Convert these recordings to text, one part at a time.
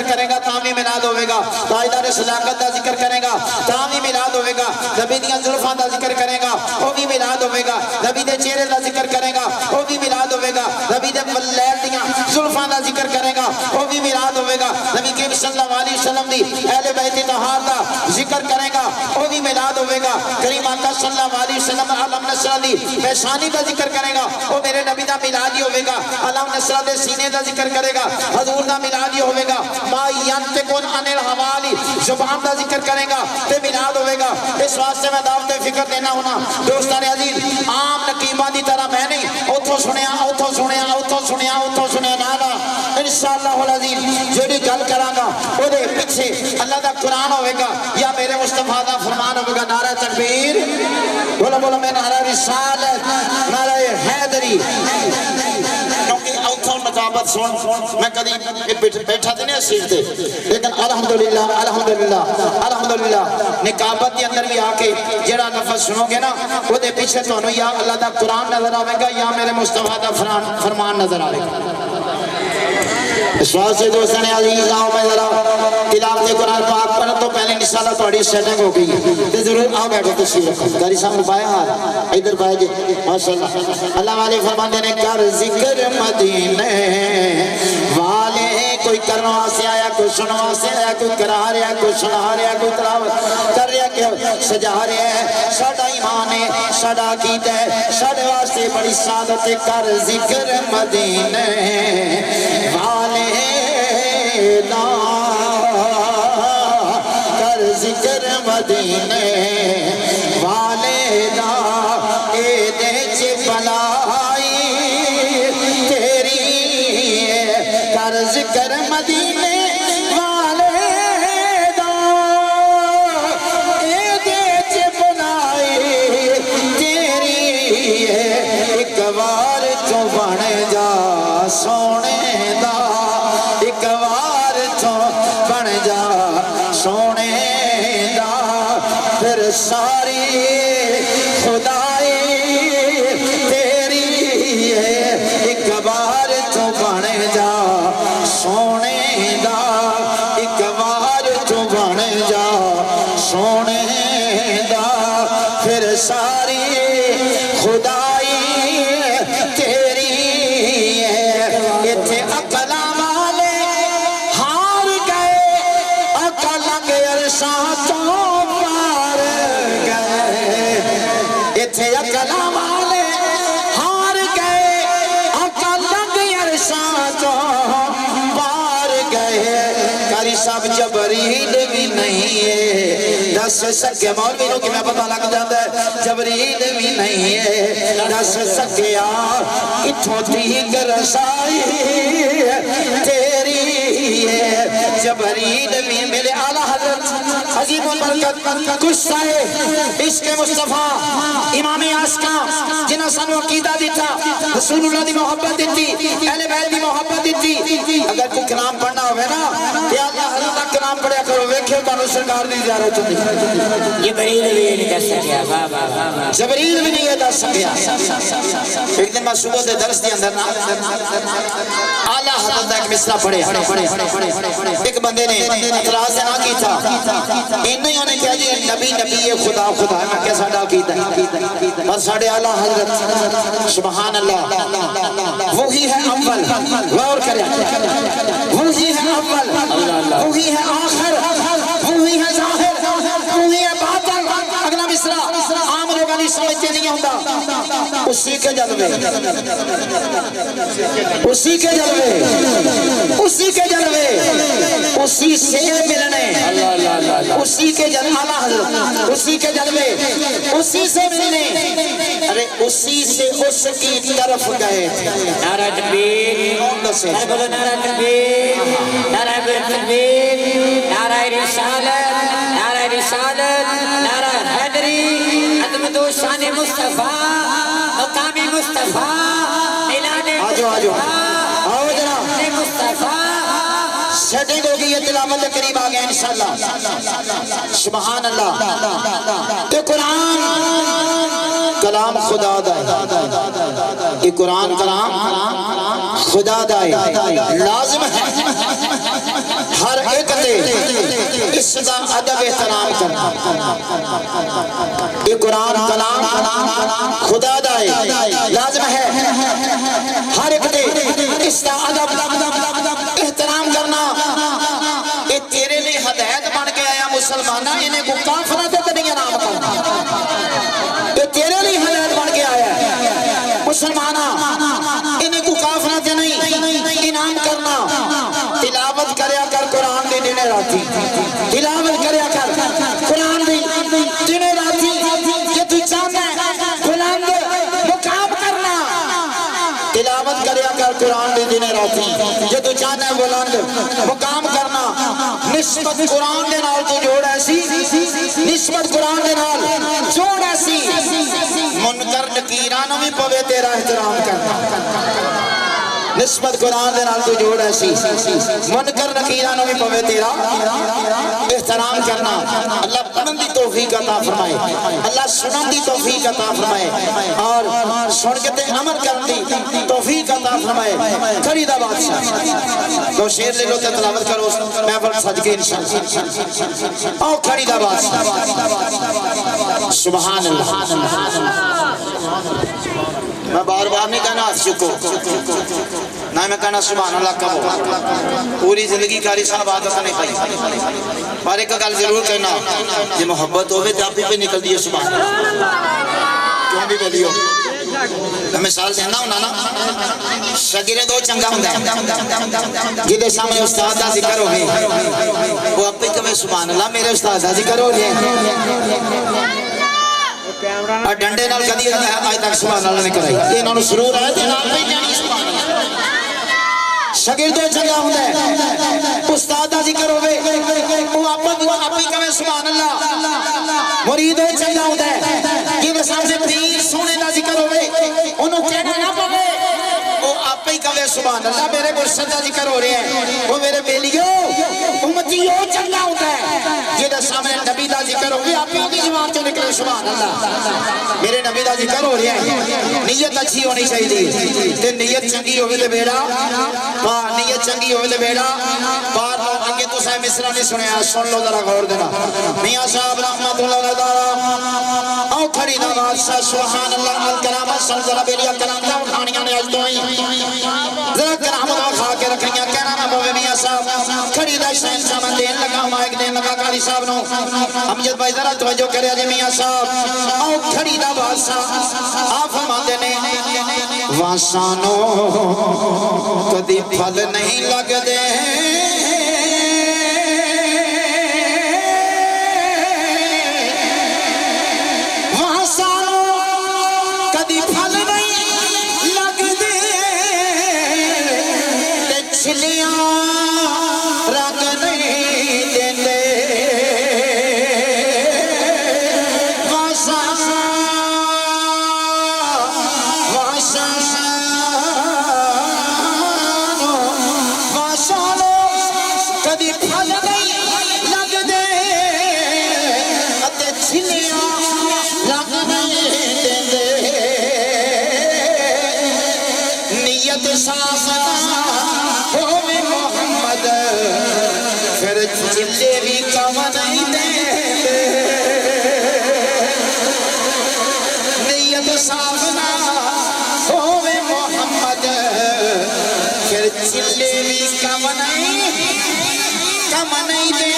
ذکر کرے گا تاں بھی میلاد ہوئے گا تاجدار صداقت دا ذکر کرے گا تاں بھی میلاد ہوئے گا نبی دیاں زلفاں دا ذکر کرے گا وہ بھی میلاد ہوئے گا نبی دے چہرے دا ذکر کرے گا وہ بھی میلاد ہوئے گا نبی دے لیل دیاں زلفاں دا ذکر کرے گا وہ بھی میلاد ہوئے گا نبی کریم صلی اللہ علیہ وسلم دی اہل بیت طہار دا ذکر کرے گا وہ بھی میلاد ہوئے گا کریم آقا صلی اللہ علیہ وسلم علم نصرہ دی پیشانی دا ذکر کرے گا وہ میرے نبی دا میلاد ہی ہوئے گا علم نصرہ دے سینے دا ذکر کرے گا حضور دا میلاد ہی ہوئے گا ما ینتقون عن الحوالی زبان دا ذکر کرے گا تے میلاد ہوئے گا اس واسطے میں دعوت فکر دینا ہونا دوستان عزیز عام نقیبہ دی طرح میں نہیں اتھو سنیا اتھو سنیا اتھو سنیا اتھو سنیا نانا انشاءاللہ العزیز جو بھی گل کرانگا وہ دے پیچھے اللہ دا قرآن ہوئے گا یا میرے مصطفیٰ دا فرمان ہوئے گا نعرہ تکبیر بولا بولا میں نعرہ رسالت نعرہ حیدری کیونکہ اوتھوں نقابت سن میں کدی بیٹھا دینے سیکھتے لیکن الحمدللہ الحمدللہ الحمدللہ نقابت کے اندر بھی آکے جڑا لفظ سنو گے نا وہ دے پیچھے تو یا اللہ دا قرآن نظر آئے گا یا میرے مصطفیٰ دا فرمان نظر آئے گا اس واسطے دوستان عزیز آؤ میں ذرا تلاوت قرآن پاک پر تو پہلے انشاءاللہ تھوڑی سیٹنگ ہو گئی ہے تو ضرور آؤ بیٹھو تشریف رکھو گھری سامنے پائے ہاتھ ادھر پائے جی ماشاءاللہ اللہ والے فرماندے نے کر ذکر مدینے والے کوئی کرنا سے آیا کوئی سنوا سے آیا کوئی کرا رہا کوئی سنا رہا کوئی تلاوت کر رہا کہ سجا رہا ہے ساڑا ایمان ہے ساڑا عقیدہ ہے ساڑے واسطے بڑی سعادت کر ذکر مدینے والے نا کر ذکر مدینے والے نا اے دے چے بلائی تیری کر ذکر مدینے والے نا اے دے چے بلائی تیری ایک بار تو بن جا سونے دا ایک بار تو بن جا سونے دا پھر ساری خدائی تیری ہے ایک بار تو بن جا سونے دا ایک بار تو بن جا سونے دا پھر ساری خدائی تیری ہے اتھے اقلا والے ہار گئے اقلنگ عرشاں تو پار گئے اتھے اقلا والے ہار گئے اقلنگ عرشاں تو پار گئے کاری صاحب جبریل بھی نہیں ہے دس سکے مولویوں کی میں پتہ لگ جاتا ہے جبریل بھی نہیں ہے دس سکیا اتھوں تیگ رسائی تیری ہے جبریل بھی میرے اعلیٰ حضرت عظیم البرکت قصہ ہے عشق مصطفیٰ امام آسکا جنہ سنو عقیدہ دیتا رسول اللہ دی محبت دیتی اہل بیت دی محبت دیتی اگر کوئی کلام پڑھنا ہوئے نا یا اللہ حضرت کلام پڑھیا کرو ویکھے تانوں سرکار دی زیارت ہوتی جبریل بھی نہیں کہہ سکیا جبریل بھی نہیں کہہ سکیا ایک دن میں صبح دے درس دی اندر نا اعلیٰ حضرت ایک مصرع پڑھے ایک بندے نے اعتراض نہ کی تھا انہوں نے کہا جی نبی نبی خدا خدا ہے میں کیا ساڑھا کیتا ہے اور ساڑھے اعلیٰ حضرت سبحان اللہ وہی ہے اول غور کریں وہی ہے اول وہی ہے آخر وہی ہے ظاہر وہی ہے باطن اگلا مصرع عام لوگوں نہیں سمجھتے نہیں ہوتا اسی کے جلوے اسی کے جلوے اسی کے جلوے اسی سے ملنے اسی کے جلوے اسی کے جلوے اسی سے ملنے ارے اسی سے اس کی طرف گئے نعرہ تکبیر نعرہ تکبیر نعرہ تکبیر نعرہ رسالت نعرہ رسالت نعرہ حیدری عظمت و شان مصطفیٰ مقام مصطفیٰ اعلان مصطفیٰ سیٹنگ ہوگی یہ تلاوت قریب آگیا انشاءاللہ سبحان اللہ یہ قرآن کلام خدا دائے یہ قرآن کلام خدا دائے لازم ہے ہر اس دا ادب احترام کرنا یہ قرآن کلام خدا دا ہے لازم ہے ہر ایک دے اس دا ادب احترام کرنا یہ تیرے لئے ہدایت بن کے آیا مسلمانہ انہیں کو کافرہ دے نہیں نام کرنا یہ تیرے لئے ہدایت بن کے آیا مسلمانہ انہیں کو کافرہ دے نہیں انعام کرنا تلاوت کریا کر قرآن دے دینے راتی تلاوت کریا کر قرآن دے دینے راتی یہ تو چاہتا ہے قرآن دے مقام کرنا تلاوت کریا کر قرآن دے دینے راتی یہ تو چاہتا ہے بلند مقام کرنا نسبت قرآن دے نال تو جوڑ ایسی نسبت قرآن دے نال جوڑ ایسی منکر نکیرانوں میں پوے تیرا احترام کرنا نسبت قرآن دے نال تو جوڑ ایسی منکر نکیرانوں میں پوے تیرا احترام کرنا اللہ پڑھن دی توفیق عطا فرمائے اللہ سنن دی توفیق عطا فرمائے اور سن کے تے عمل کرن دی توفیق عطا فرمائے کھڑی دا بادشاہ تو شیر لے لو تے تلاوت کرو میں فرق سج کے انشاءاللہ او کھڑی دا بادشاہ سبحان اللہ میں بار بار نہیں کہنا ہاتھ چکو نہ میں کہنا سبحان اللہ کہو پوری زندگی کاری صاحب عادت نہیں پڑی پر ایک گل ضرور کہنا یہ محبت ہوئے تو آپ ہی پہ نکل دیئے سبحان اللہ کیوں بھی بلیو میں مثال دینا ہونا نا شگیرے دو چنگا ہوندہ ہے جیدے سامنے استاد دا ذکر ہو گئی وہ آپ ہی کہے سبحان اللہ میرے استاد دا ذکر ہو گئے اور ڈنڈے نال کدی آج تک سبحان اللہ نہیں کرائی یہ انہوں نے سرور آئے تھے نام پہ جانی سبحان اللہ شاگردوں چنگا ہوندہ ہے استاد دا ذکر ہوئے وہ آپ ہی کہے سبحان اللہ مریدوں چنگا ہوندہ ہے کہ وہ سامنے پیر سونے دا ذکر ہوئے انہوں کہنا نہ پڑے وہ آپ ہی کہے سبحان اللہ میرے مرشد دا ذکر ہو رہے ہیں وہ میرے بیلیوں امتیوں چنگا ہوندہ ہے جیدہ سامنے نبی دا ذکر ہوئے آپ ہی ہوگی جواب جو نکلے سبحان اللہ میرے نبی دا ذکر ہو رہے ہیں نیت اچھی ہونی چاہیے تے نیت چنگی ہوئے لے بیڑا نیت چنگی ہوئے لے بیڑا بار لوگ انگے تو سائے مصرہ نہیں سنے سن لو ذرا غور دینا میاں صاحب رحمت اللہ دارا او کھڑی دا بادشاہ سبحان اللہ الکرامت سن ذرا بیلیا کرامتہ اٹھانیاں نے آج تو آئی ذرا کرامت کھا کے رکھنیاں کہنا نہ بوے میاں صاحب کھڑی دا شہن سامن دین لگا مائک دین لگا قاری صاحب نو امجد بھائی ذرا توجہ کرے آجے میاں صاحب او کھڑی دا بادشاہ آپ فرما دینے واسانو کدی پھل نہیں لگ دے واسانو کدی پھل نہیں لگ دے تے چھلیاں رنگ نہیں دیندے چلے بھی کم نہیں دے نیت صاف نہ ہوئے محمد پھر چلے بھی کم نہیں دے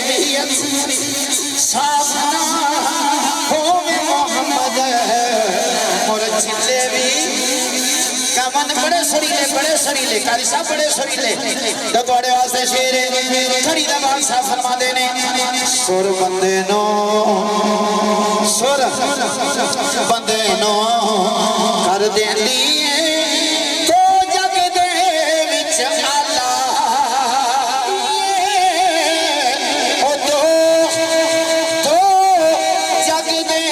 نیت صاف نہ ہوئے محمد اور چلے بھی کمن بڑے سریلے کاری صاحب بڑے سریلے تو توڑے واسطے شیر کھڑی دا بادشاہ فرما دینے سر بندے نو کر دین دیئے تو جگ دے وچ اللہ او تو جگ دے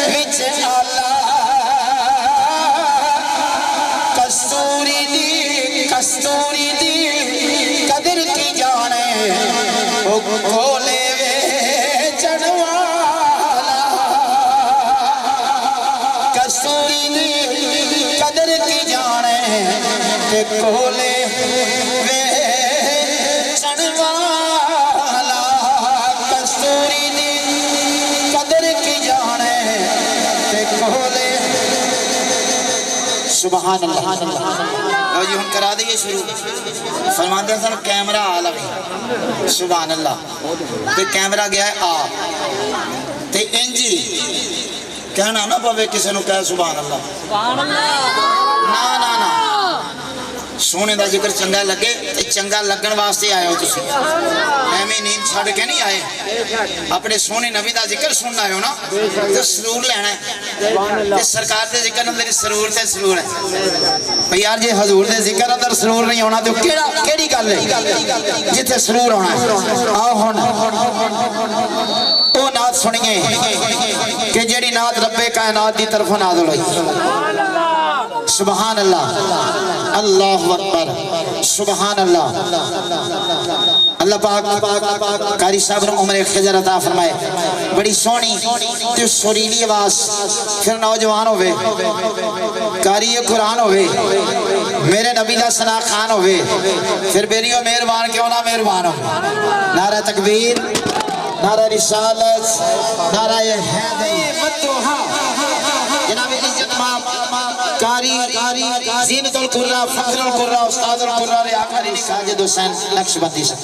وچ اللہ کستوری دی قدر کی جانے او کھولے وے چڑوالا کستوری دی قدر کی جانے کھولے وے چڑوالا سبحان اللہ لو جی ہم کرا دئیے شروع فرماتے ہیں سن کیمرہ آ لگے سبحان اللہ تے کیمرہ گیا ہے آ تے انجی کہنا نہ پوے کسی نو کہے سبحان اللہ نا نا نا سونے دا ذکر چنگا لگے تے چنگا لگن واسطے آئے ہو تسی ایمی نیند چھڑ کے نہیں آئے اپنے سونے نبی دا ذکر سننا ہے نا تو سرور لینا ہے اس سرکار دے ذکر اندر سرور تے سرور ہے یار جی حضور دے ذکر اندر سرور نہیں ہونا تو کیڑی گل ہے جتھے سرور ہونا ہے آؤ ہونا او نعت سنیے کہ جیڑی نعت رب کائنات دی طرف نازل ہوئی سبحان اللہ اللہ اکبر سبحان اللہ اللہ پاک قاری صاحب نے عمر خضر عطا فرمائے بڑی سونی تو سریلی آواز پھر نوجوان ہوئے قاری قرآن ہوئے میرے نبی دا ثنا خان ہوئے پھر بیریوں مہربان کیوں نہ مہربان ہو نعرہ تکبیر نعرہ رسالت نعرہ حیدری مدوحہ جناب عزت مام قاری زینت القرآ فخر القرآ استاد القرآ ریاکاری ساجد حسین نقش بندی سے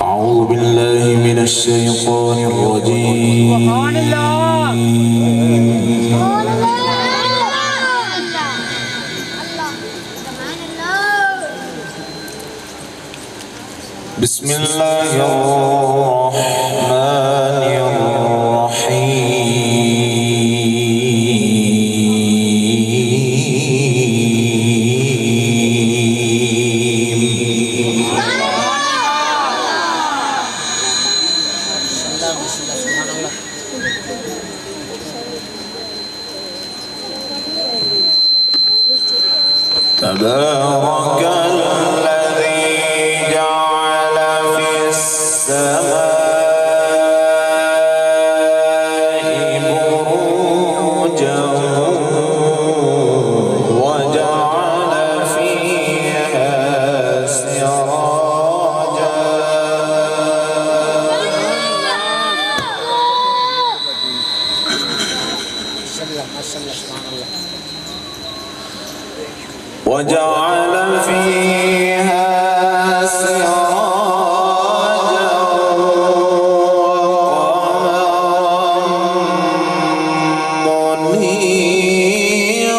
اعوذ باللہ من الشیطان الرجیم بسم اللہ الرحمن تبارك الذي جعل في السماء بروجا وجعل فيها سراجا وجعل فيها سراجا وقمرا منيرا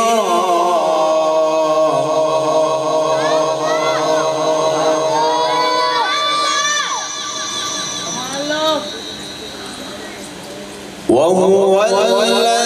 وهو الذي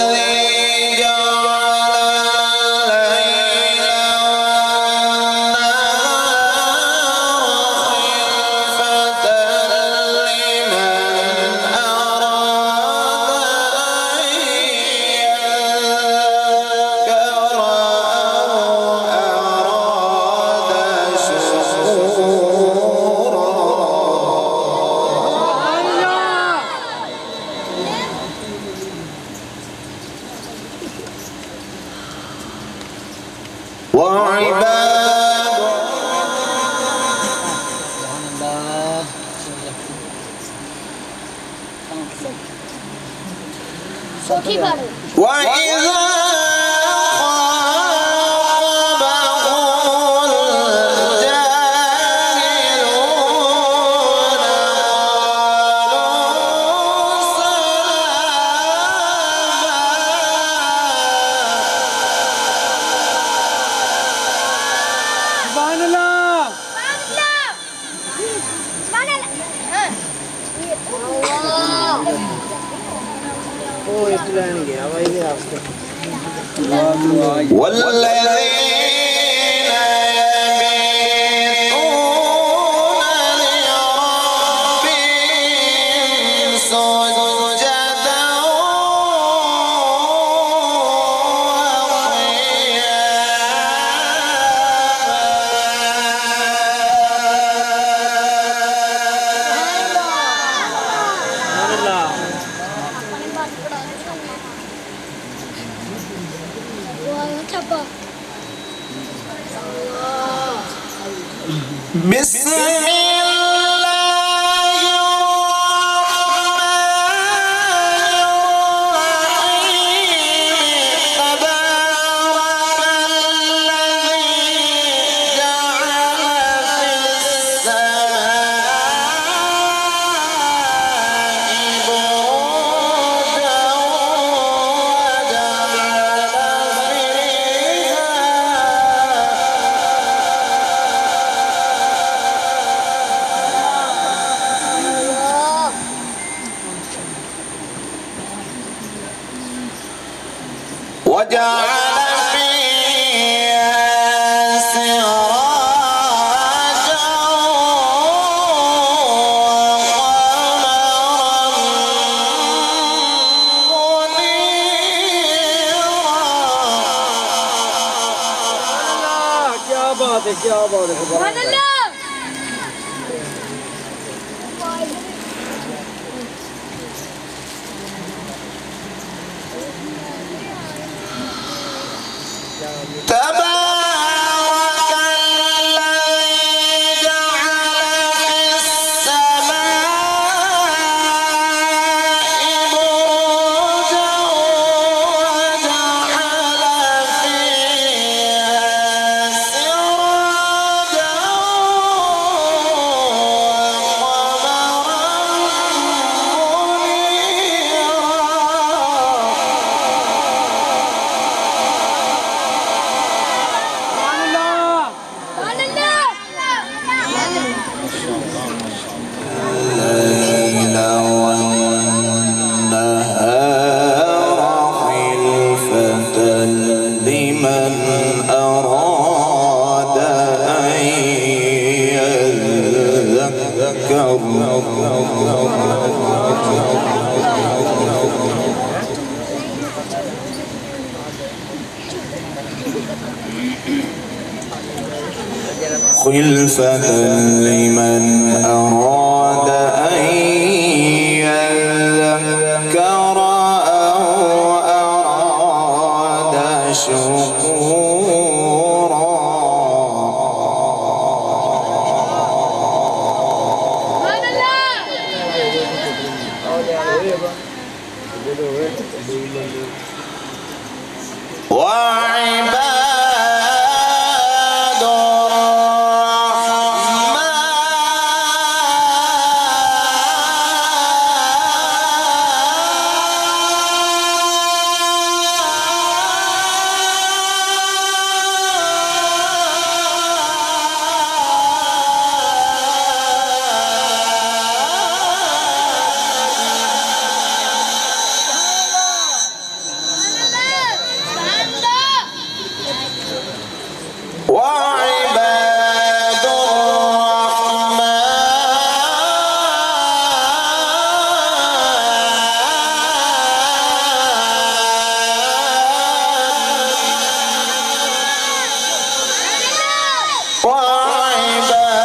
وإذا والذين يبيتون لربهم سجدا بسم الله وجعل فيها سراجا سبحان الله. تبارك الذي جعل في السماء بروجا وجعل فيها سراجا الليل والنهار خلفة لمن أراد أن يذكر خلفة لمن أراد أن يذكر أو أراد شكورا سبحان الله. وعباد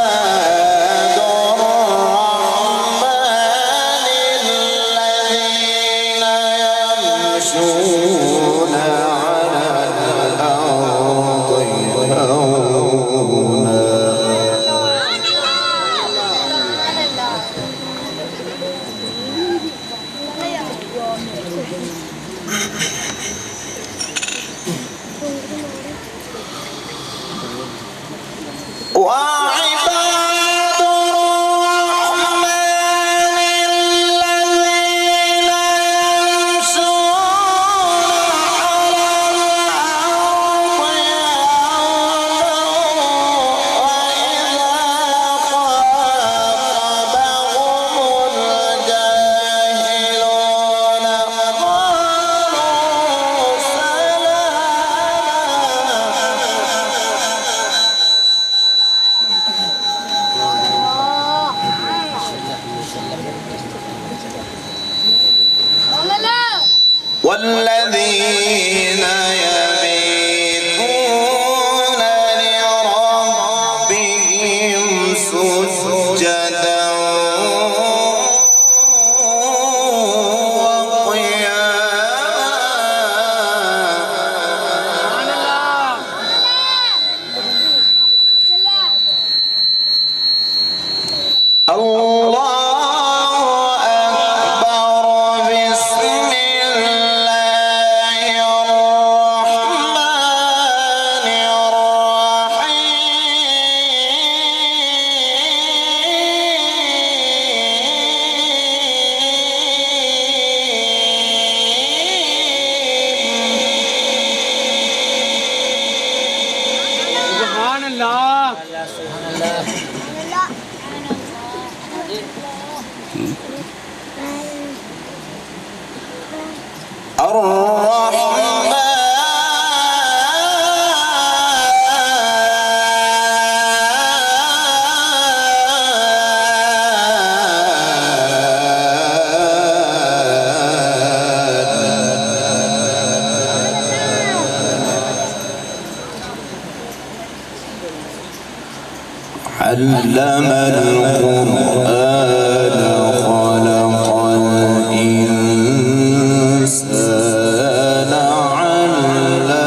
وعباد الرحمن الذين يمشون على الأرض هونا وعباد الرحمن الذين يمشون على الأرض هونا وإذا خاطبهم الجاهلون قالوا والذين يبيتون لربهم سجدا وقياما الله أكبر بسم الله الرحمن الرحيم سبحان الله. الرحمن علم القرآن خلق الإنسان علمه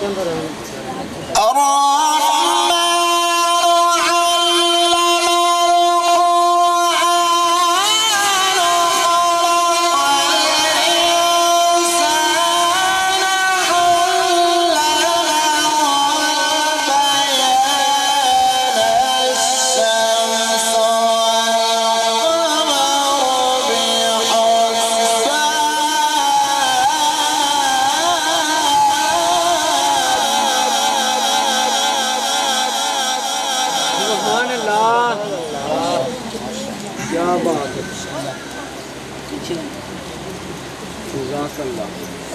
sebelum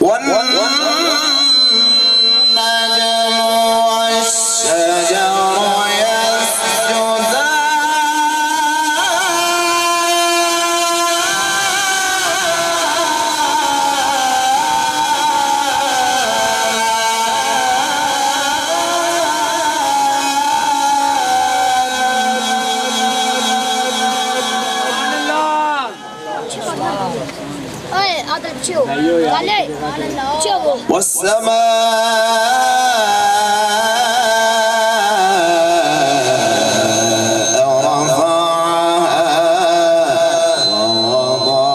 والنجم والشجر يسجدان والسماء رفعها ووضع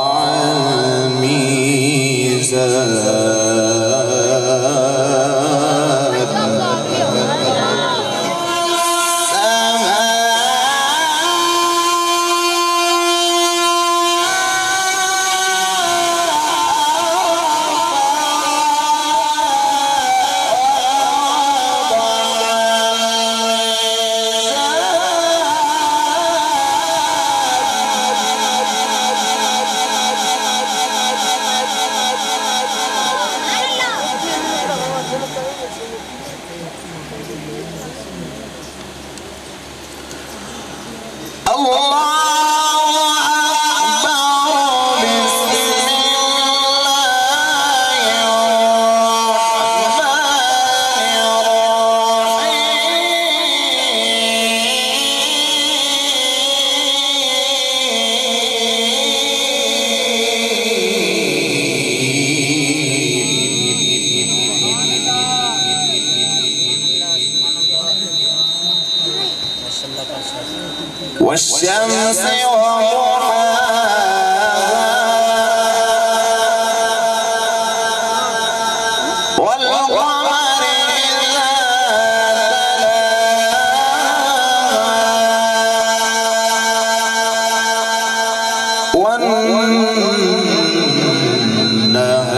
والشمس وضحاها والقمر إذا تلاها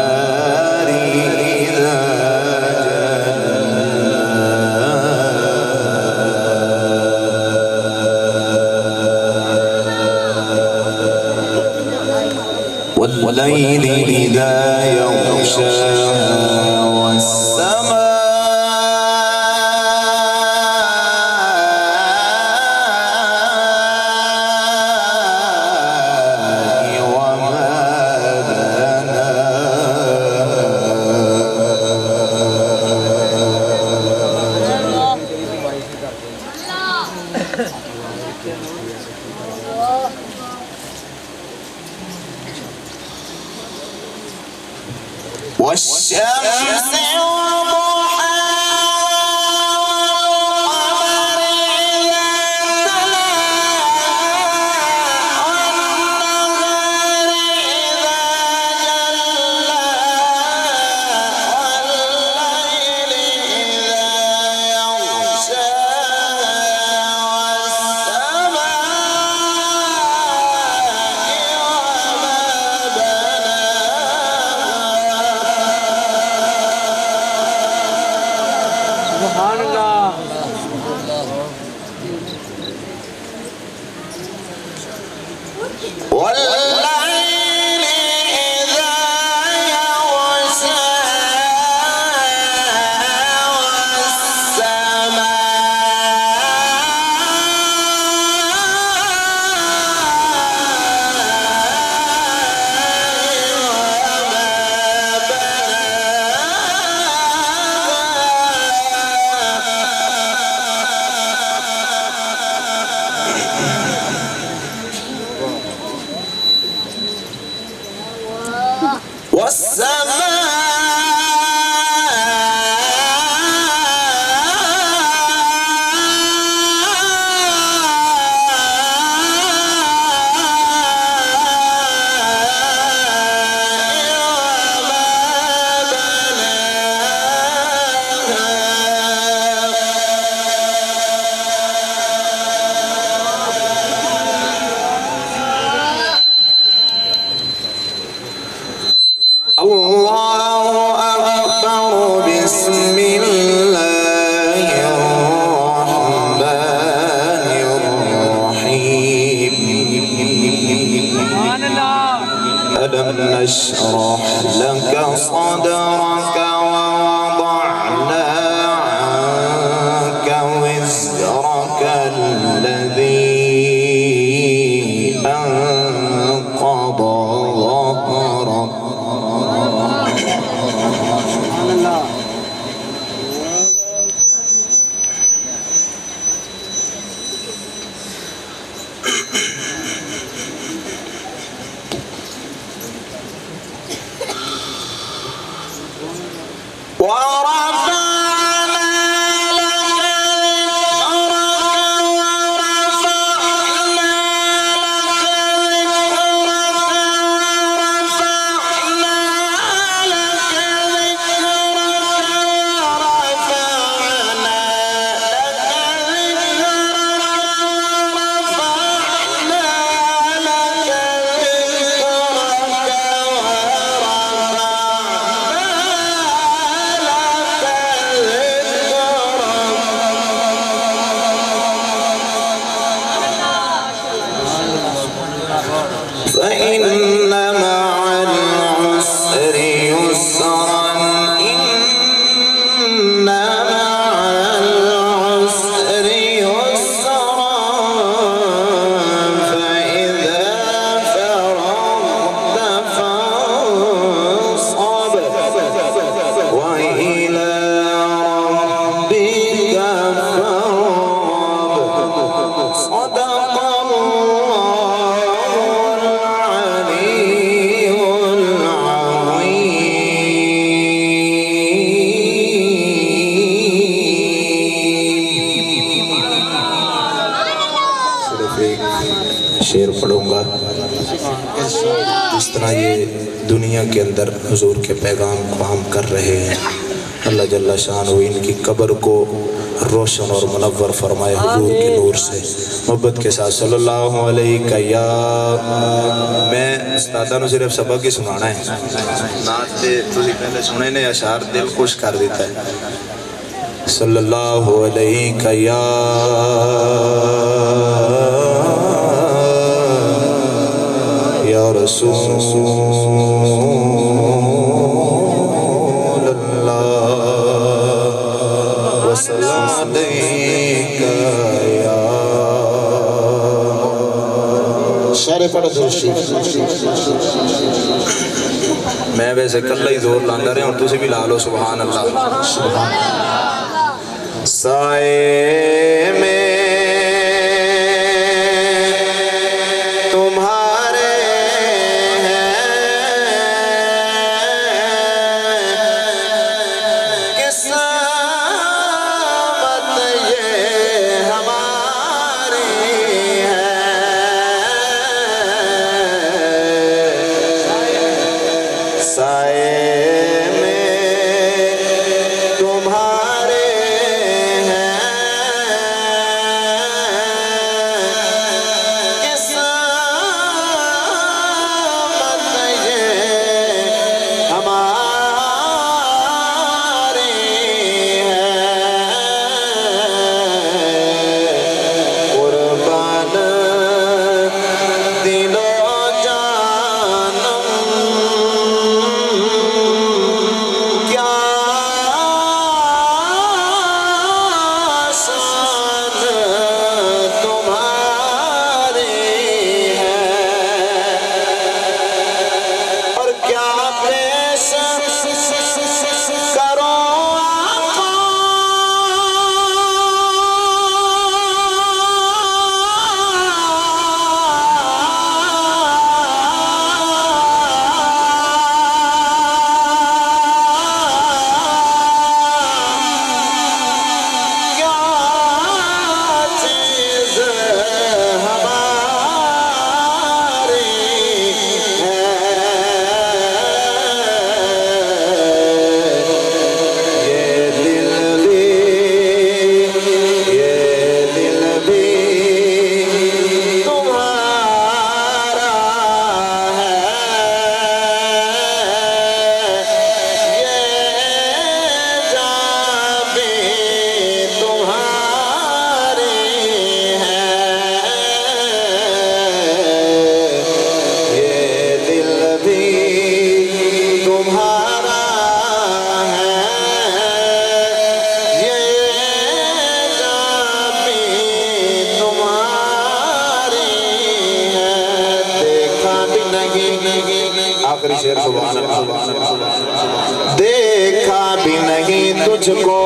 والنهار إذا والليل إذا يغشاها والسماء وما والشمس والليل إذا يغشاها نشرح لك صدرك ووضعنا عنك وزرك الذي أنقض ظهرك فإن مع العسر يسرا إن مع العسر يسرا فإذا فرغت فانصب وإلى ربك فارغب صدق شعر پڑھوں گا جس طرح یہ دنیا کے اندر حضور کے پیغام کو ہم کر رہے ہیں اللہ جل شانہ ان کی قبر کو روشن اور منور فرمائے حضور کے نور سے محبت کے ساتھ صلی اللہ علیہ یا میں استادہ نو صرف سبق ہی سنانا ہے نعت تے تسی پہلے سنے نے اشعار دل خوش کر دیتا ہے صلی اللہ علیہ یا رسول اللہ وسلام علیکہ یا شعر پڑھ دو میں ویسے کل ہی زور لاندہ رہے اور تسی بھی لا لو سبحان اللہ سائے میں شیر سبحان اللہ دیکھا بھی نہیں تجھ کو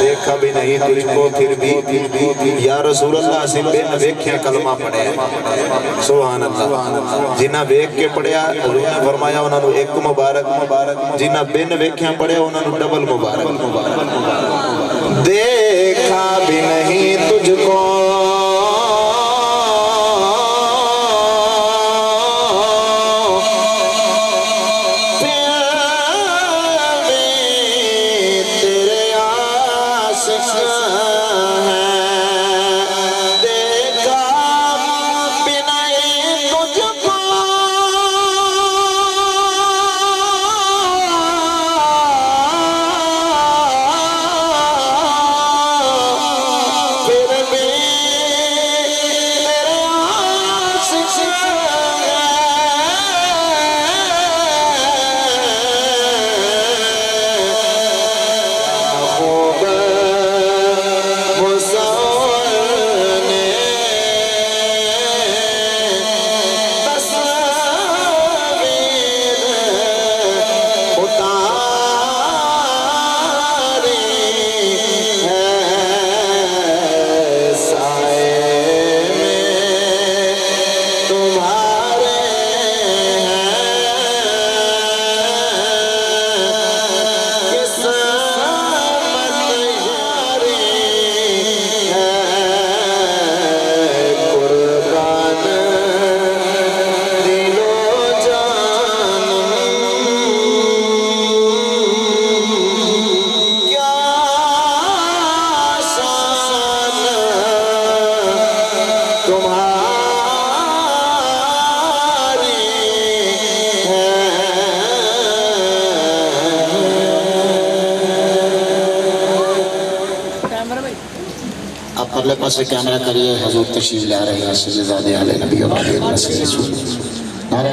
دیکھا بھی نہیں تجھ کو پھر بھی یا رسول اللہ سے بین ویکھیں کلمہ پڑھے سبحان اللہ جنہ ویکھ کے پڑھیا حضور نے فرمایا انہوں نے ایک مبارک جنہ بین ویکھیں پڑھے انہوں نے ڈبل مبارک دیکھا بھی نہیں تجھ کو پرلے پاس سے کیمرہ کریے حضور تشریف لے رہے ہیں سجدہ علی نبی و علی رسول نعرہ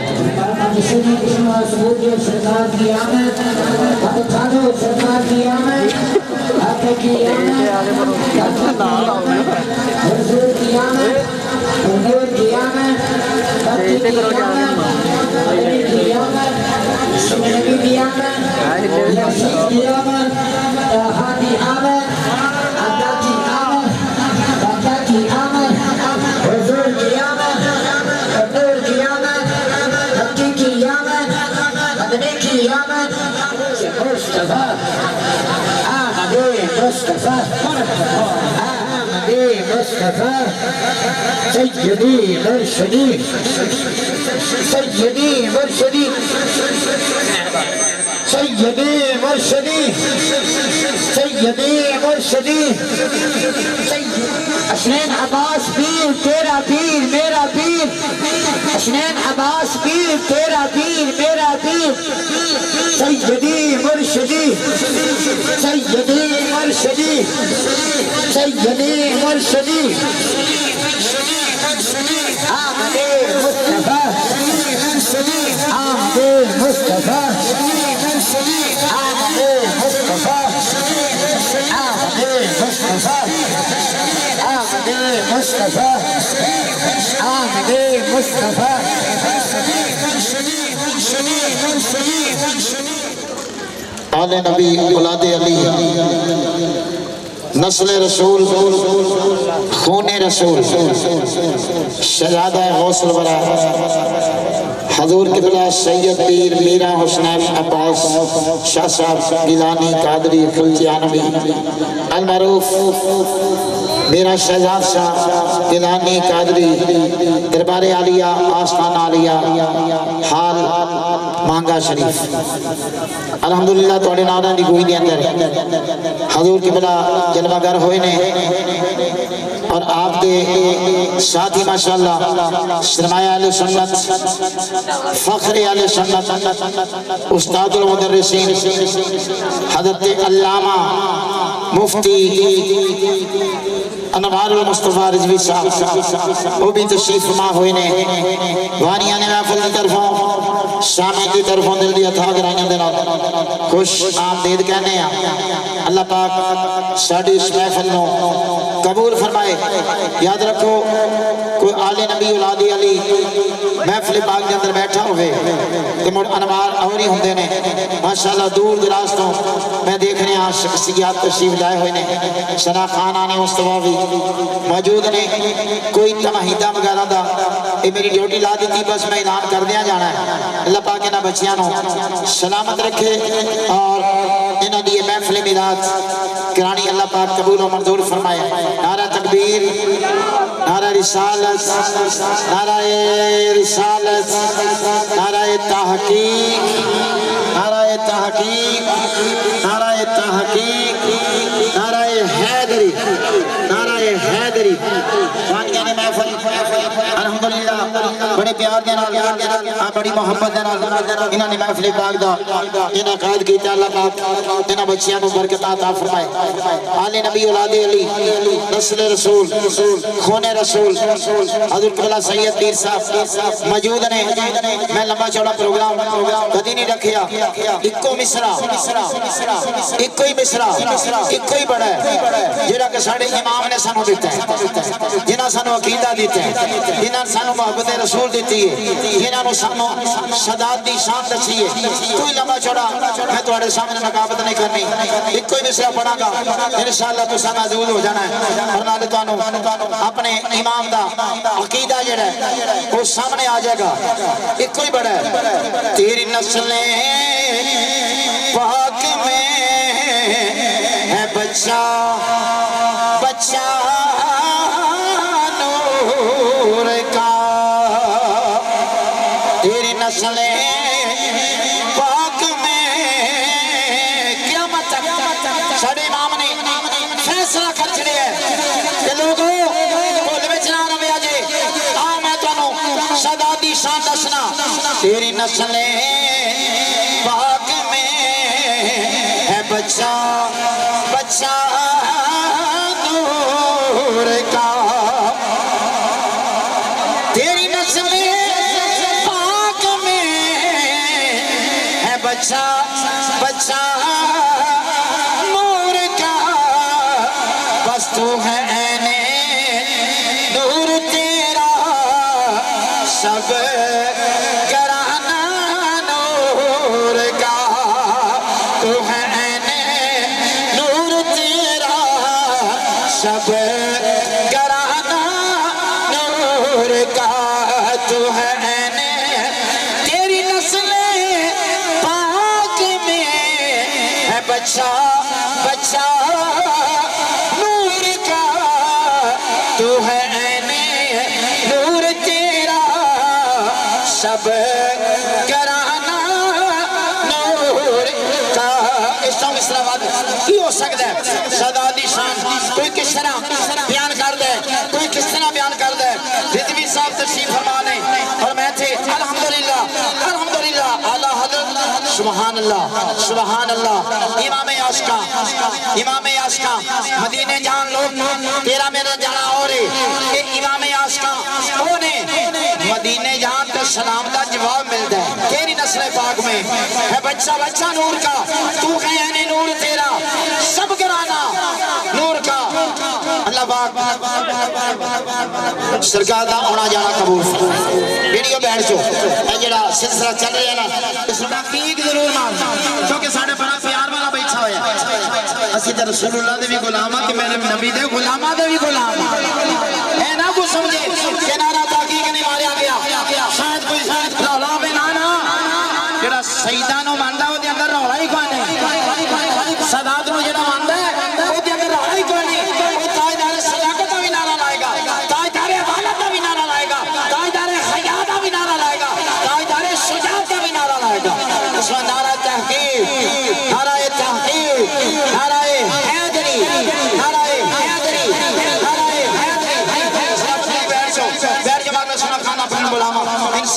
سیدی مرشدی سیدی مرشدی سیدی مرشدی سیدی مرشدی حسنین عباس پیر تیرا پیر میرا پیر حسنین عباس پیر تیرا پیر میرا پیر سیدی مرشدی سیدی مرشدی سیدی مرشدی آمد مصطفیٰ آمد مصطفیٰ آمد مصطفیٰ آمد مصطفیٰ آمد مصطفیٰ آمد مصطفیٰ آل نبی اولاد علی نسل رسول خون رسول شہزادہ غوث الورا حضور قبلہ سید پیر میرا حسین عباس شاہ صاحب گیلانی قادری خلچیانوی المعروف میرا شہزاد شاہ گیلانی قادری دربار عالیہ آستان عالیہ حال مانگا شریف الحمدللہ توڑے نانا دی گوئی دی اندر حضور قبلہ جلوہ گر ہوئے نے اور آپ دے ساتھی ماشاءاللہ سرمایہ علیہ سنت فخر علیہ سنت استاد المدرسین حضرت علامہ مفتی انوار المصطفیٰ رضوی صاحب وہ بھی تشریف فرما ہوئے نے وانیاں نے محفل کی طرفوں شامل کی طرفوں دل دی اتھا کرائیں دینا خوش آمدید کہنے ہیں اللہ پاک ساڑھی اس محفل نو قبول فرمائے یاد رکھو کوئی آل نبی اولاد علی محفل پاک کے اندر بیٹھا ہوئے کہ مڑ انوار اوری ہوندے نے ماشاءاللہ دور دراز تو میں دیکھ رہے ہیں شخصیات تشریف لائے ہوئے نے شنا خان آنے مصطفیٰ بھی موجود نے کوئی تمہیدہ وغیرہ دا یہ میری ڈیوٹی لا دیتی بس میں اعلان کر دیا جانا ہے اللہ پاک انہاں بچیاں نو سلامت رکھے اور انہاں دی محفل میلاد کرانی اللہ پاک قبول و منظور فرمائے نعرہ تکبیر نعرہ رسالت نعرہ رسالت نعرہ تحقیق نعرہ تحقیق نعرہ تحقیق نعرہ حیدری نعرہ حیدری وانیاں نے محفل الحمدللہ بڑے پیار دینا بڑی محبت دینا انہوں نے محفل پاک دا انہوں قائد کیتا اللہ پاک انہوں بچیاں کو برکت عطا فرمائے آل نبی اولاد علی نسل رسول خون رسول حضرت قبلہ سید پیر صاحب موجود نے میں لمبا چوڑا پروگرام کدی نہیں رکھیا اکو مصرہ اکو ہی مصرہ اکو ہی بڑا ہے جنہاں کہ ساڑھے امام نے سانو دیتا ہے جنہاں سانو عقیدہ دیتا ہے جنہاں سانو محبت رسول دیتی ہے جنہاں سانو صدات دی شان دچی ہے کوئی لمبا چوڑا میں توڑے سامنے نقابت نہیں کرنی اکو ہی مصرہ پڑھا گا انشاءاللہ تو سانا محدود ہو جانا ہے اور نالے توانو اپنے امام دا عقیدہ جڑا ہے وہ سامنے آ جائے گا ایک کوئی بڑا ہے تیری نسلیں پاک میں ہے بچہ بچہ نور کا تیری نسلیں پاک میں قیامت ساڑھے امام نے فیصلہ کر چڑے ہے کہ لوگوں بھول میں چلا رہا میں آجے میں تو شادی شان دسنا تیری نسلیں پاک میں ہے بچہ بچہ نور کا تیری نسلیں پاک میں ہے بچہ بچہ نور کا بس تو ہے سب گرانا نور کا تو ہے نور تیرا سب گرانا نور کا تو ہے تیری نسل پاک میں ہے بچہ بچہ نور کا تو ہے سب گرانا نور کا اس طرح بات کی ہو سکتا ہے ساداتی شان کوئی کس طرح بیان کر دے کوئی کس طرح بیان کر دے رضوی صاحب تشریف فرمانے اور میں تھے الحمدللہ الحمدللہ اعلیٰ حضرت سبحان اللہ امام عاشقاں مدینے جان لوگ تیرا میرا جانا اور امام عاشقاں وہ نے مدینے جان تو سلام دا جواب ملتا ہے تیری نسل پاک میں ہے بچہ بچہ نور کا تو ہے نور تیرا سب گرانا نور کا اللہ پاک سرکار دا آنا جانا قبول ویڈیو بیٹھ چو اے جڑا سلسلہ چل رہا ہے نا اس میں تحقیق ضرور مان کیونکہ ساڑھے بڑا پیار والا بیٹھا ہویا اسی تے رسول اللہ دے بھی غلامہ کہ میرے نبی دے غلامہ دے بھی غلام اے نا کو سمجھے کہ نارا تحقیق نہیں ماریا گیا شاید کوئی رولا بے نانا جڑا سیدانو ماندہ ہو دے اندر رولا ہی کوئی نہیں صدات نو جڑا ماندہ ہے وہ دے اندر رولا ہی کوئی نہیں وہ تاجدار صداقت بھی نارا لائے گا تاجدار عدالت بھی نارا لائے گا تاجدار خیادہ بھی نارا لائے گا تاجدار شجاعت بھی نارا لائے گا اس میں نعرہ تحقیق نعرہ تحقیق نعرہ حیدری نعرہ حیدری نعرہ حیدری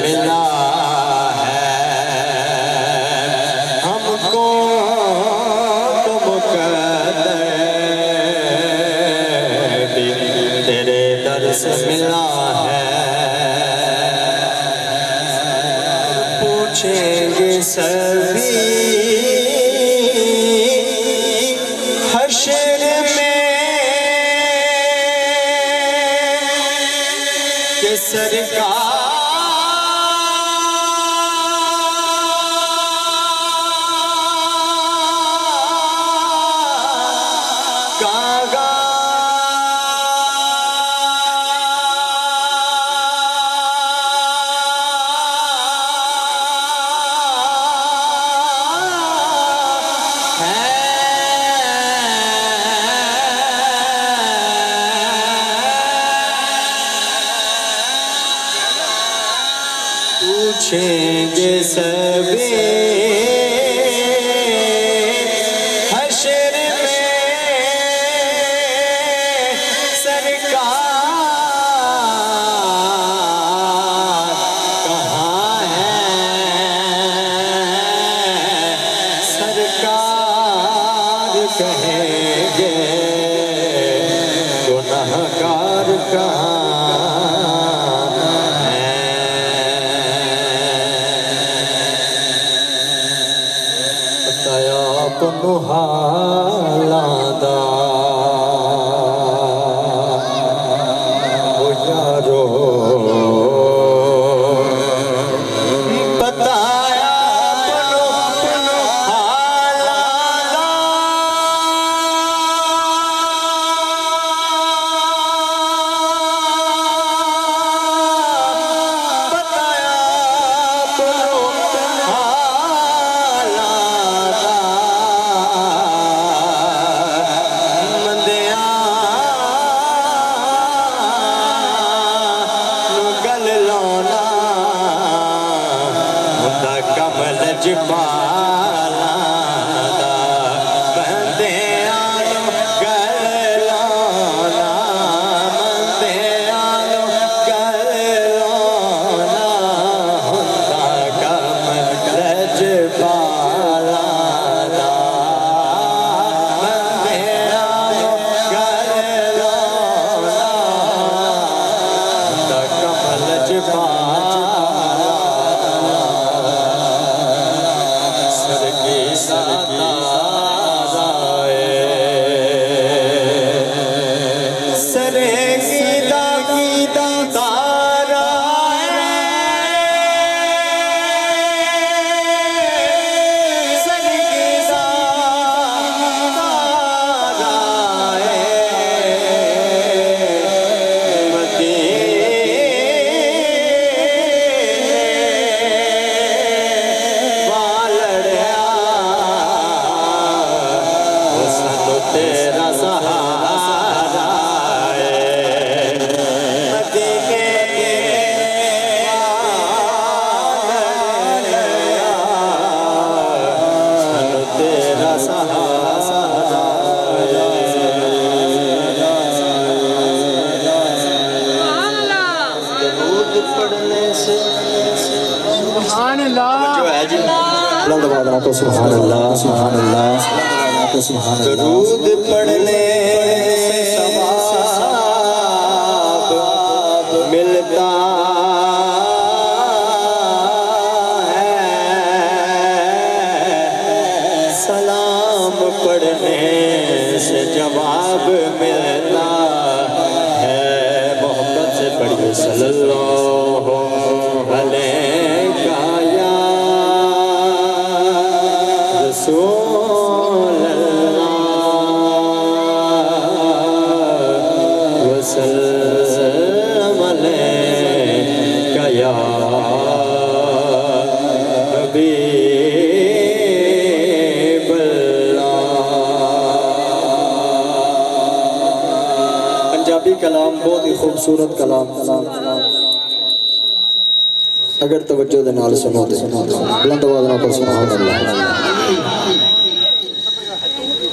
ملا ہے ہم کو تو مقدر بھی تیرے در سے ملا ہے پوچھیں گے سبھی حشر میں کہ سرکار پوچھیں گے سبھی حشر میں سرکار کہاں ہے سرکار کہیں گے گنہگار کہاں اپنو حالاں دا او یارو بتایا اپنو حالاں دا بتایا اپنو جبالا دا بندیاں نو گل لانا بندیاں نو گل لانا ہوندا کم جبالا دا بندیاں نو گل لانا ہوندا کم جبالا سبحان اللہ سبحان اللہ سبحان اللہ سبحان اللہ درود پڑھنے سے ثواب ملتا ہے سلام پڑھنے سے جواب ملتا ہے محبت سے پڑھیے صلی اللہ علیہ یا رسول اللہ وسلم علیہ یا حبیب اللہ. پنجابی کلام بہت ہی خوبصورت کلام اگر توجہ دے نال سنو دے بلند آواز نال پڑھ سبحان اللہ.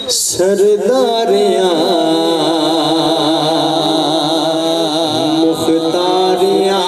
سرداریاں مختاریاں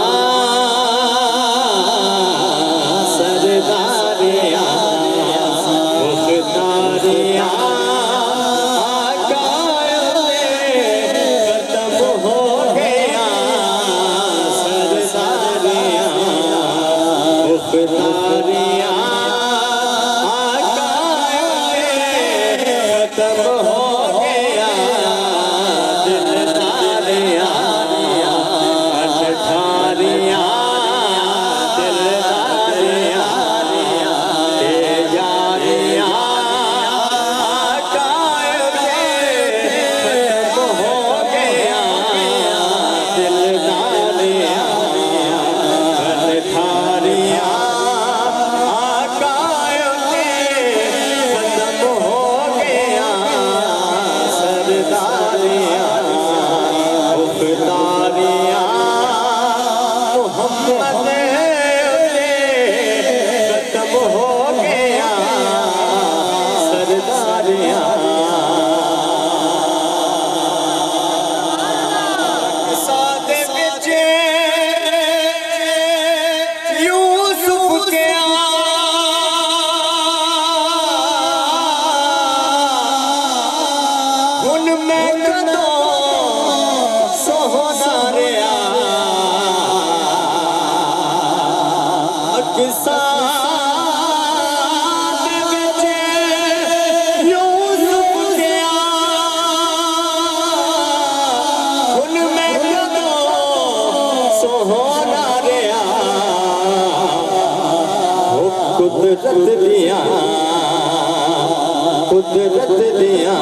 قدرت دیا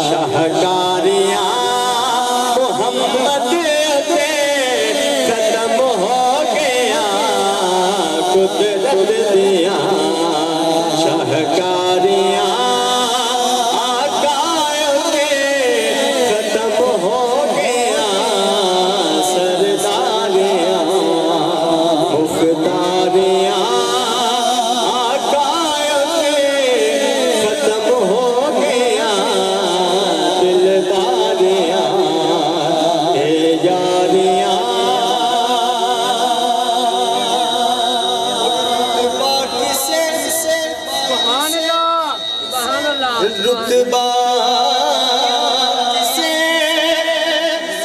شاہکاریاں محمد پہ ختم ہو گیا قدرت دیا شاہکاریاں رتبہ سے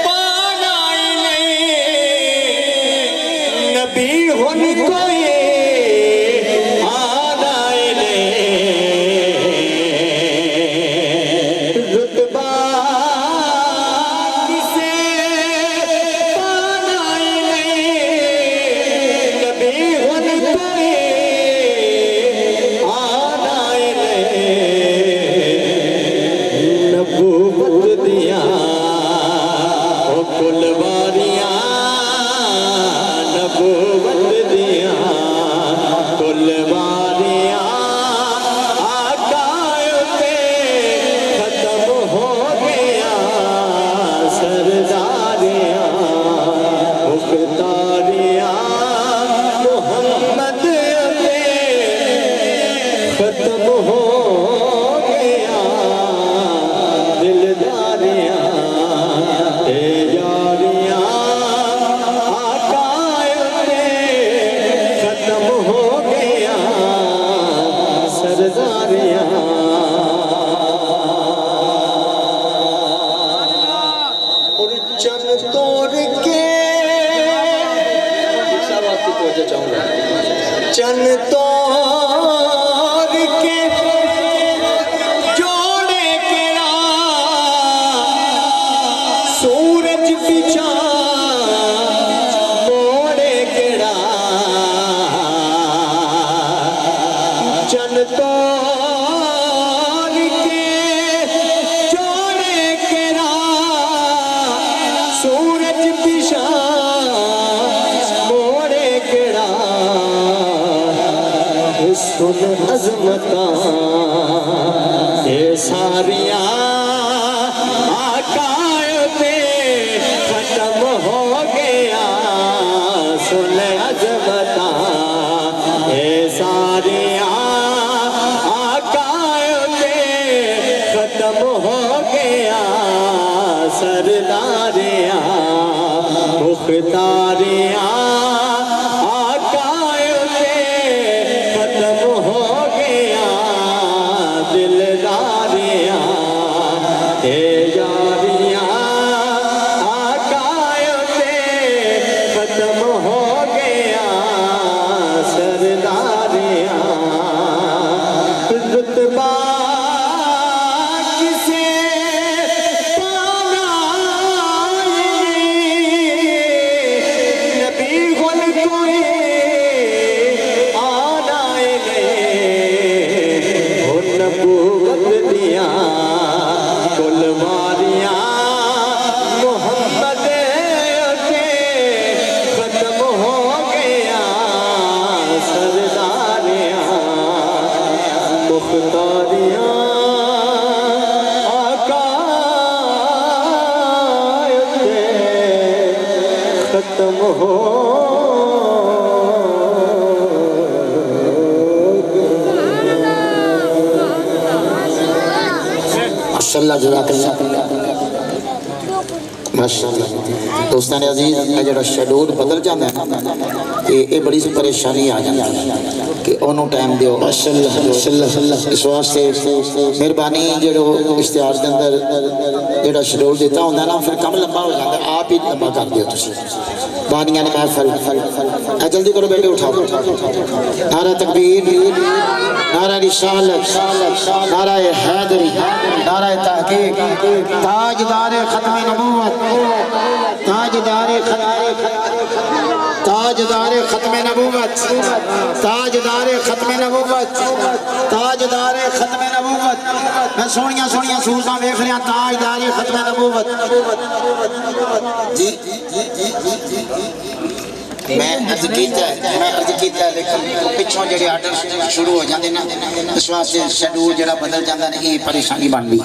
پانا ہی نہیں نبی ہن کوئی آنا ہی نہیں رتبہ سے پانا ہی نہیں نبی ہن کوئی آنا ہی نہیں نبوت دیا او کل باریاں نبوت دیا کل باریاں آقا پہ ختم ہو گیا سرداریاں مختاریاں محمد پہ ختم ہو گیا دلداریاں تیاریاں آقا پہ ختم ہو گیا سرداریاں اور چن توڑ کے چن توڑ کے جوڑے کیڑا سورج پیچھا موڑے کیڑا چن توڑ کے جوڑے کیڑا سورج پیچھا موڑے کیڑا سن عظمتاں اے ساریاں آقا پہ ختم ہو گیا سن عظمتاں اے ساریاں آقا پہ ختم ہو گیا سرداریاں مختاریاں آقا پہ ختم ہو گیا دلداریاں تیاریاں آقا پہ ختم ہو گیا سرداریاں رتبہ کسے پانا نبی ہن کوئی آنا ہن نبوت دیا کل باریاں محمد پہ ختم ہو گیا سرداریاں مختاریاں آقا پہ ختم ہو ماشاءاللہ جزاک اللہ ماشاءاللہ دوستان عزیز جڑا شیڈول بدل جاتا ہے یہ بڑی سی پریشانی آ جاتی ہے کہ انہوں ٹائم دیو ماشاءاللہ اس واسطے مہربانی جڑو اشتہار کے اندر جڑا شیڈول دیتا ہوتا ہے نا پھر کم لمبا ہو جاتا ہے آپ ہی لمبا کر دیو تسی بانیاں نے محفل جلدی کرو بیٹے اٹھاؤ نعرہ تکبیر نعرہ رسالت نعرہ حیدری نعرہ تحقیق تاجدار ختم نبوت تاجدار تاجدار ختم نبوت تاجدار ختم نبوت تاجدار ختم نبوت میں سونیاں سونیاں سورتاں ویکھ رہا تاجدار ختم نبوت جی میں عرض کیتا ہے لیکن پچھوں جڑے آرڈر شروع ہو جاندے نا اس واسطے شیڈول جڑا بدل جاندا نا یہ پریشانی بن گئی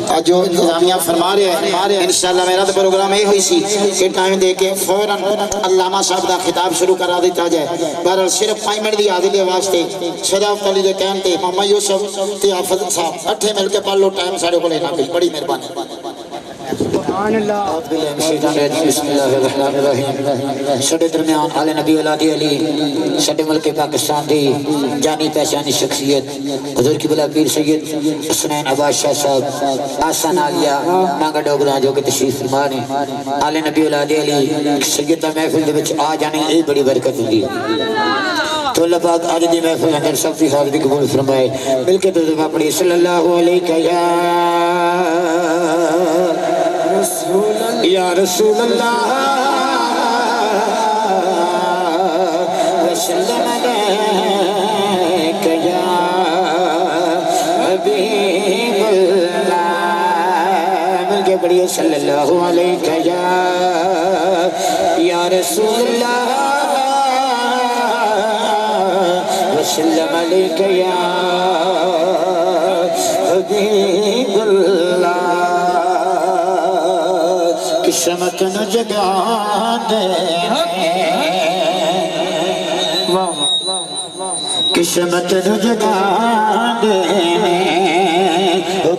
اور جو انتظامیہ فرما رہے ہیں انشاءاللہ میرا تو پروگرام یہ ہوئی سی کہ ٹائم دے کے فوراً علامہ صاحب دا خطاب شروع کرا دیتا جائے بہرحال صرف 5 منٹ دی حاضری واسطے شریف علی دے کہن تے محمد یوسف تے حافظ صاحب اٹھے مل کے پڑھ لو ٹائم سارے کو لینا کوئی بڑی مہربانی سبحان اللہ بسم اللہ الرحمن الرحیم سڈے درمیان آل نبی اولاد علی سڈے ملک پاکستان دی جانی پہچانی شخصیت حضور کی بلا پیر سید حسنین عباس شاہ صاحب آسان آلیا مانگا ڈوگرا جو کہ تشریف فرما نے آل نبی اولاد علی سید دا محفل دے وچ آ جانے یہ بڑی برکت ہوندی ہے تو اللہ پاک آج دی محفل اندر سب کی حاضری قبول فرمائے مل کے ترجمہ پڑھی صلی اللہ علیہ یا رسول اللہ وسلم علیک یا حبیب اللہ مل کے پڑھیے صلی اللہ علیہ یا رسول اللہ وسلم علیک یا حبیب اللہ قسمت نہ جگا دے قسمت نہ جگا دے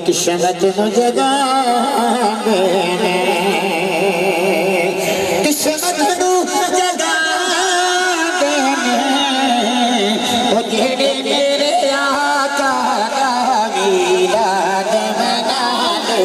قسمت نہ جگا دے قسمت نہ جگا دے جڑے میرے آقا دا میلاد منانے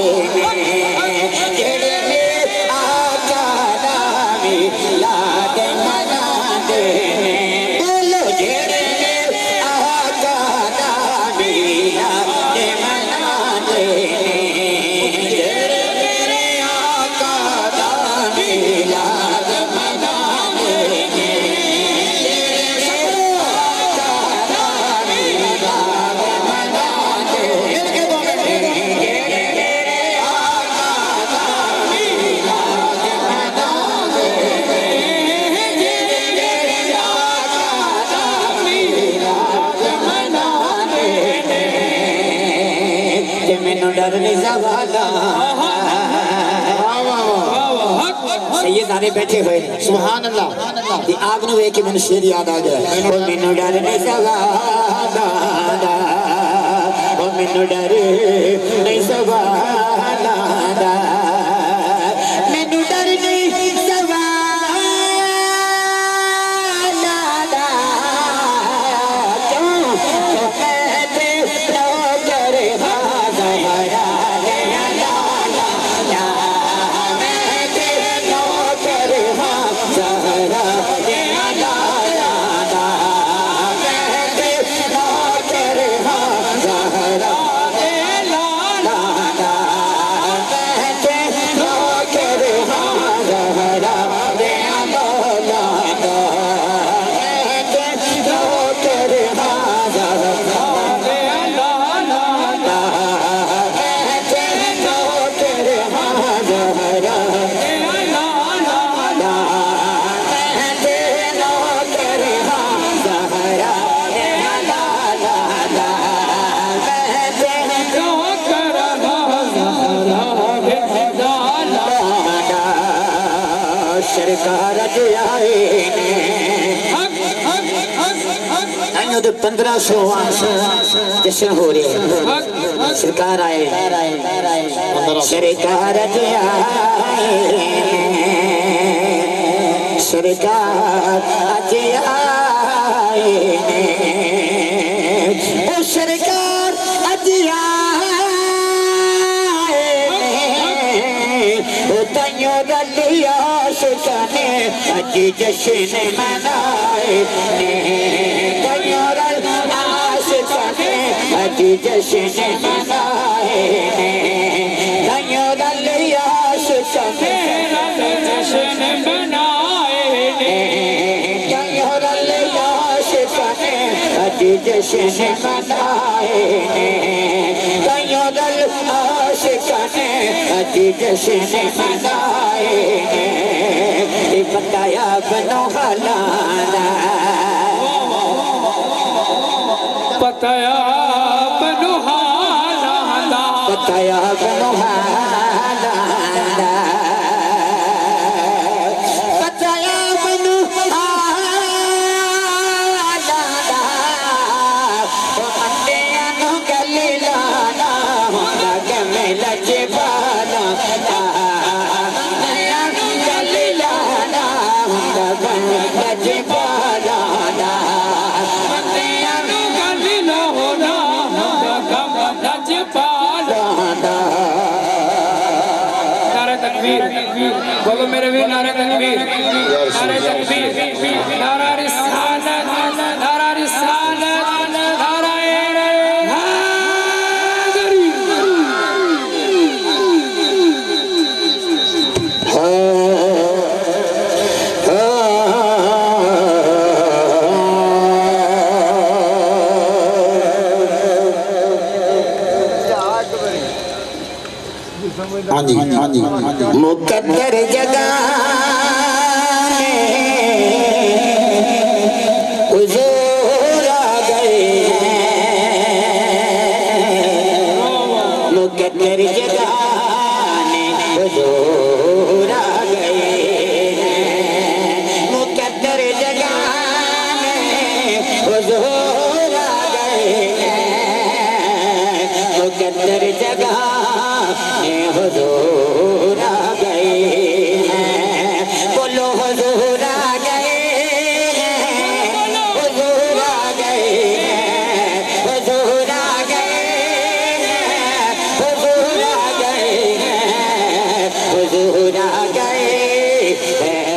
سید آنے بیٹھے ہوئے سبحان اللہ کہ آپ نے کہ میں نے شیر یاد آ گیا وہ مینو ڈر نہیں سوالا وہ مینو ڈر نہیں سوالا مینو ڈر نہیں سوالا کیوں کہتے لو کرے سرکار آئے انہوں دے 1500 جشن ہو رہے ہیں سرکار آئے سرکار آئے سرکار آئے او سرکار تائیوں رلیا سکانے اجی جشن منائے تائیوں رلیا سکانے اجی جشن منائے تائیوں رلیا سکانے جشن منائے جشن منائے کئیوں دل عاشقان اج جشن منائے بتایا بنو حالانا بتایا بنو حالانا بتایا بنو حالانا بتایا بنو حالانا وہ اندیاں نو گلی لانا ہونا کہ میں لجے بالا اندیاں نو گلی لانا ہونا کہ میں لجے بالا اندیاں نو گلی نہ ہونا کم نج پالا نعرہ تکبیر بولو میرے بھی نعرہ تکبیر نعرہ تکبیر نعرہ رسالت نعرہ رسالت نعرہ حیدری ہاں جی مقدر جگہ حضور آ گئے مقدر جگہ حضور آ گئے مقدر جگہ حضور آ گئے مقدر جگہ حضور آ گئے بولو حضور آ گئے حضور آ گئے حضور آ گئے حضور آ گئے حضور آ گئے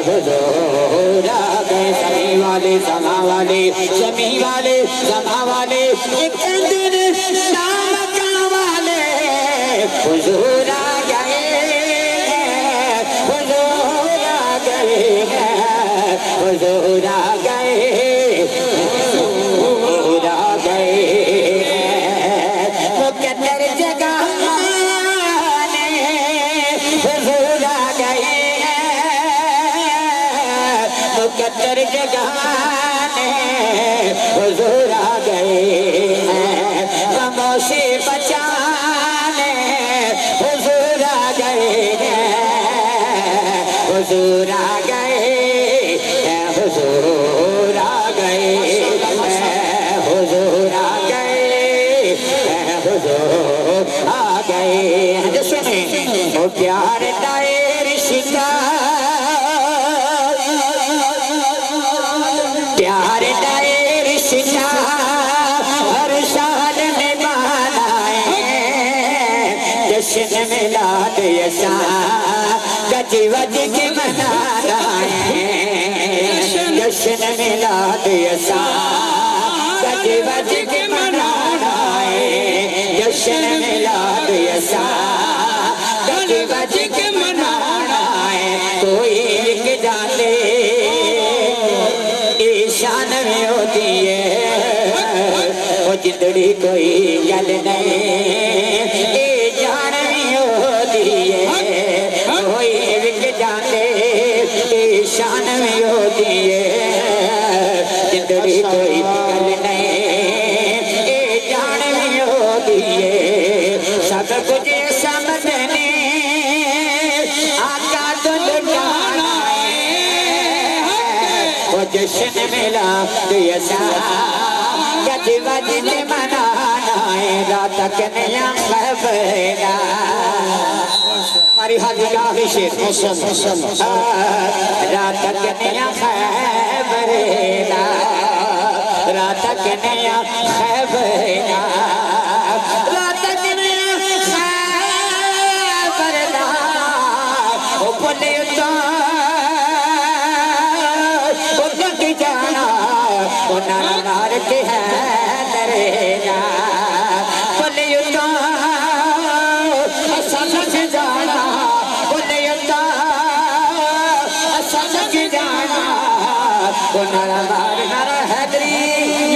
حضور آ گئے زمین والے زمان والے زمین والے زمان والے ایک دن نامکان والے حضور آ گئے حضور آ گئے حضور آ گئے حضور آ گئے مقدر جگہ حضور آ گئے مقدر جگہ حضور آ گئے غموں سے بچانے حضور آ گئے حضور آ گئے حضور آ گئے حضور آ گئے حضور آ گئے جو سنیں وہ پیار دائے رشتہ پیار دائے رشتہ ہر سال میں منائے جشن میلاد یسا گج وج کے منائے جشن میلاد یسا گج وج کے منائے جشن میلاد یسا گج وج کے منائے کوئی ایک جانے شان میں ہوتی ہے وہ جتڑی کوئی گل نہیں اے جان میں ہوتی ہے کوئی وک جانے اے شان میں ہوتی ہے جتڑی کوئی گل نہیں اے جان میں ہوتی ہے سب کچھ سمجھنے آقا تو جانا وہ جشن ملا دیسا گج وج نے منانا ہے رات کنیا خبرنا ہماری حاجی کا شیر رات کنیا خبرنا رات کنیا خبرنا رات کنیا خبرنا وہ بولے نارتے ہیں نرینا بولیتا ایسا سچ جانا بولیتا ایسا سچ جانا وہ نارا نارا حیدری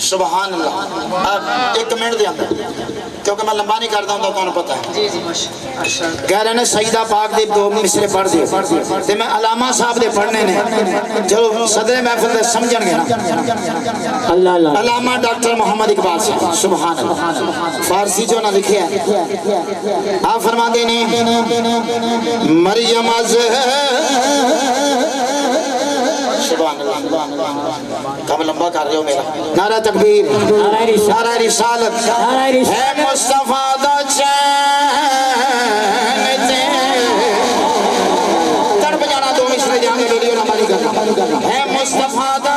سبحان اللہ. ایک منٹ دے اندر کیونکہ میں لمبا نہیں کرتا ہوں تو انہوں پتہ ہے. جی جی ماشاءاللہ. کہہ رہے ہیں سیدہ پاک دے دو مصرے پڑھ دے تے میں علامہ صاحب دے پڑھنے نے چلو صدر محفل دے سمجھن گے نا. اللہ اللہ علامہ ڈاکٹر محمد اقبال صاحب سبحان اللہ فارسی جو نہ لکھے ہیں آپ فرما دے نے مریم از سبحان اللہ. کم لمبا کر رہے ہو میرا. نعرہ تکبیر نعرہ رسالت ہے مصطفیٰ دا چین تے تڑ بجانا دو مصرے جانے لولیوں نہ مالی کرنا ہے مصطفیٰ دا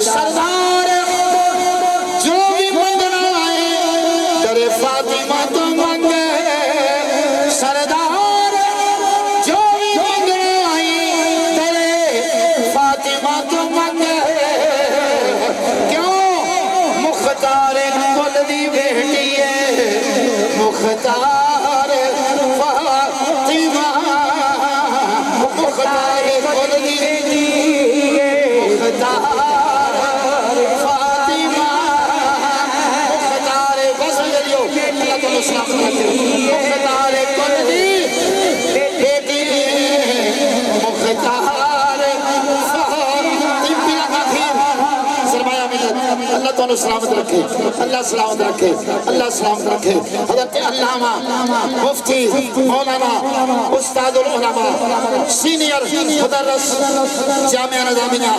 سردار جو بھی منگنا آئے در فاطمہ تو منگے. سردار جو بھی منگنا آئے در فاطمہ تو منگے. کیوں مختار کل دی بیٹی ہے مختار فاطمہ مختار کل دی بیٹی ہے مختار مختار کل دی بیٹی مختار سرمایہ ملت. اللہ تعالیٰ سلامت رکھے اللہ سلامت رکھے اللہ سلامت رکھے. حضرت علامہ مفتی مولانا استاد العلماء سینئر مدرس جامعہ نظامیہ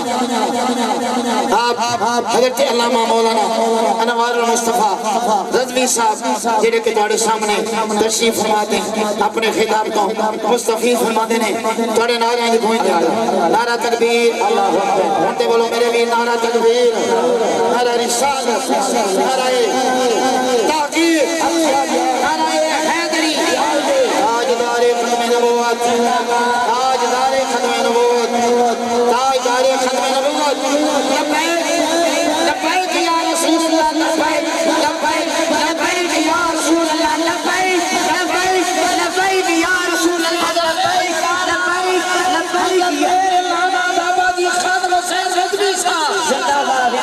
آپ حضرت علامہ مولانا انوار المصطفیٰ رضوی صاحب جنہیں کہ تھوڑے سامنے تشریف فرماتے ہیں اپنے خطاب کو مستفید فرماتے ہیں. تھوڑے نعرہ ہیں دکھوئیں دے نعرہ تکبیر ہونتے بولو میرے بھی نعرہ تکبیر نعرہ رسالت نعرہ تحقیق نعرہ حیدری تاجدار ختم نبوت تاجدار ختم نبوت تاجدار ختم نبوت. لبیک لبیک یا رسول اللہ لبیک لبیک لبیک یا رسول اللہ لبیک لبیک لبیک یا رسول اللہ لبیک لبیک لبیک میرے ماما بابا جی خادم حسین رضوی صاحب زندہ باد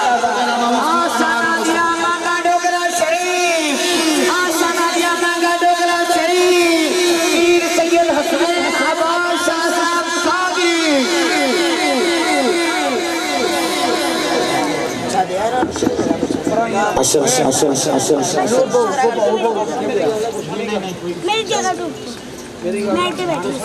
آسانہ دیا مانگا ڈوگرا شریف آسانہ دیا مانگا ڈوگرا شریف پیر سید حسین عباس شاہ صاحب ساگی. میری جگہ تو میں بیٹھی